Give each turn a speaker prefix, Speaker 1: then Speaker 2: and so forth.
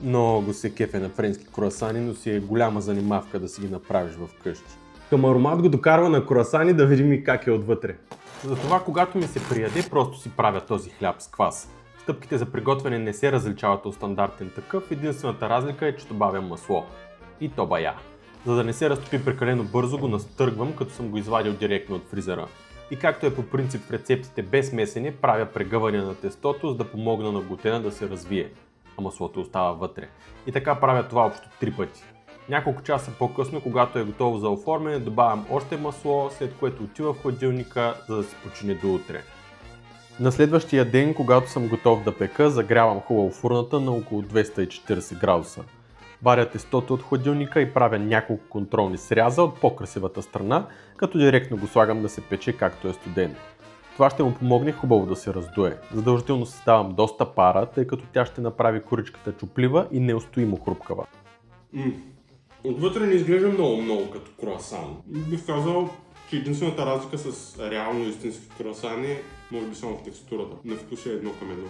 Speaker 1: Много се кефе на френски круасани, но си е голяма занимавка да си ги направиш вкъщи. Към аромат го докарва на круасани, да видим и как е отвътре. Затова, когато ми се прияде, просто си правя този хляб с квас. Стъпките за приготвяне не се различават от стандартен такъв, единствената разлика е, че добавям масло. И то бая. За да не се разтопи прекалено бързо, го настъргвам, като съм го извадил директно от фризера. И както е по принцип в рецептите без месене, правя прегъване на тестото, за да помогна на глутена да се развие. А маслото остава вътре. И така правя това общо 3 пъти. Няколко часа по-късно, когато е готово за оформяне, добавям още масло, след което отива в хладилника, за да се почине до утре. На следващия ден, когато съм готов да пека, загрявам хубаво фурната на около 240 градуса. Варя тестото от хладилника и правя няколко контролни сряза от по-красивата страна, като директно го слагам да се пече както е студено. Това ще му помогне хубаво да се раздуе. Задължително създавам доста пара, тъй като тя ще направи коричката чуплива и неустоимо хрупкава.
Speaker 2: Отвътре не изглежда много като круасан. Бих казал, че единствената разлика с реално истински круасан е може би само в текстурата. На вкус е едно към едно.